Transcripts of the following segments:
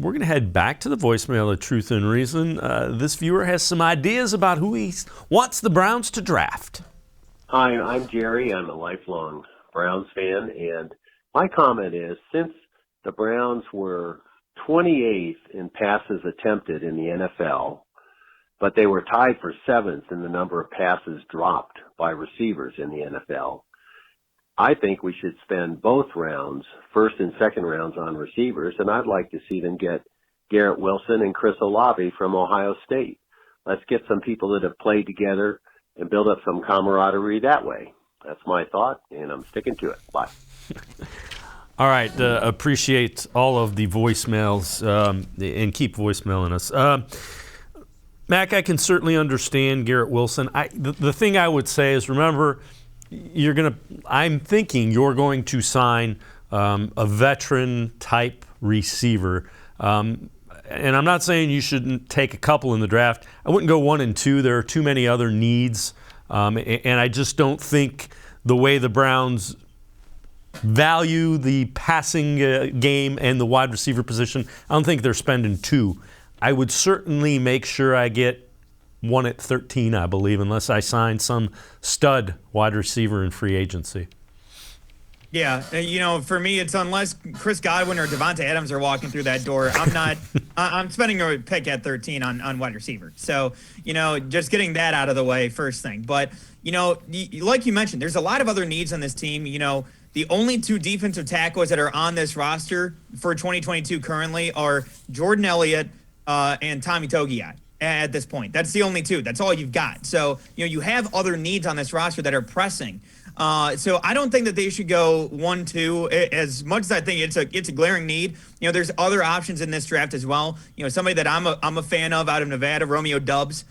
We're going to head back to the voicemail of Truth and Reason. This viewer has some ideas about who he wants the Browns to draft. Hi, I'm Jerry. I'm a lifelong Browns fan, and my comment is, since the Browns were 28th in passes attempted in the NFL, but they were tied for 7th in the number of passes dropped by receivers in the NFL, I think we should spend both rounds, first and second rounds, on receivers, and I'd like to see them get Garrett Wilson and Chris Olave from Ohio State. Let's get some people that have played together and build up some camaraderie that way. That's my thought, and I'm sticking to it. Bye. All right. Appreciate all of the voicemails, and keep voicemailing us. Mac, I can certainly understand Garrett Wilson. The thing I would say is, remember, I'm thinking you're going to sign a veteran type receiver. And I'm not saying you shouldn't take a couple in the draft. I wouldn't go 1 and 2. There are too many other needs. And I just don't think the way the Browns value the passing game and the wide receiver position, I don't think they're spending 2. I would certainly make sure I get 1 at 13, I believe, unless I sign some stud wide receiver in free agency. Yeah, for me, it's unless Chris Godwin or Devonta Adams are walking through that door, I'm spending a pick at 13 on wide receiver. So, just getting that out of the way first thing. But, like you mentioned, there's a lot of other needs on this team. The only 2 defensive tackles that are on this roster for 2022 currently are Jordan Elliott and Tommy Togiai. At this point, that's the only 2. That's all you've got. So, you have other needs on this roster that are pressing. So I don't think that they should go 1, 2 as much as I think it's a glaring need. There's other options in this draft as well. Somebody that I'm a fan of out of Nevada, Romeo Doubs.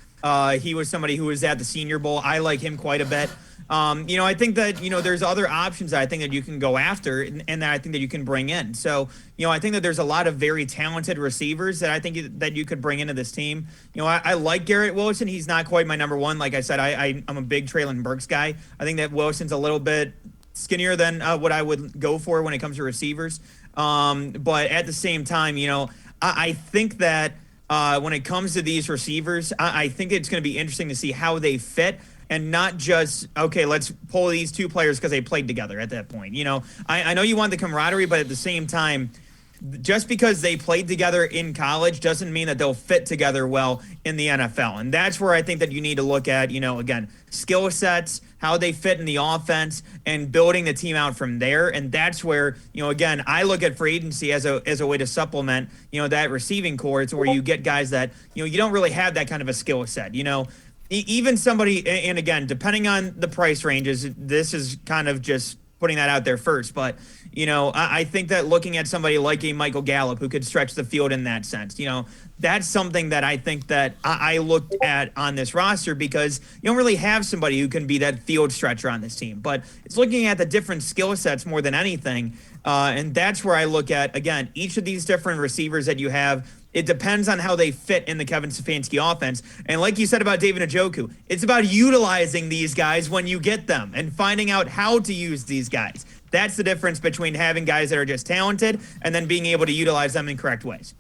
He was somebody who was at the Senior Bowl. I like him quite a bit. I think that, there's other options that I think that you can go after and that I think that you can bring in. So, I think that there's a lot of very talented receivers that I think that you could bring into this team. I like Garrett Wilson. He's not quite my number 1. Like I said, I'm a big Treylon Burks guy. I think that Wilson's a little bit skinnier than what I would go for when it comes to receivers. But at the same time, I think that when it comes to these receivers, I think it's going to be interesting to see how they fit. And not just, okay, let's pull these 2 players because they played together at that point. I know you want the camaraderie, but at the same time, just because they played together in college doesn't mean that they'll fit together well in the NFL. And that's where I think that you need to look at, again, skill sets, how they fit in the offense, and building the team out from there. And that's where, again, I look at free agency as a way to supplement, that receiving core. It's where you get guys that, you don't really have that kind of a skill set, Even somebody, and again, depending on the price ranges, this is kind of just putting that out there first. But, I think that looking at somebody like a Michael Gallup who could stretch the field in that sense, that's something that I think that I looked at on this roster because you don't really have somebody who can be that field stretcher on this team. But it's looking at the different skill sets more than anything. And that's where I look at, again, each of these different receivers that you have. It depends on how they fit in the Kevin Stefanski offense. And like you said about David Njoku, it's about utilizing these guys when you get them and finding out how to use these guys. That's the difference between having guys that are just talented and then being able to utilize them in correct ways.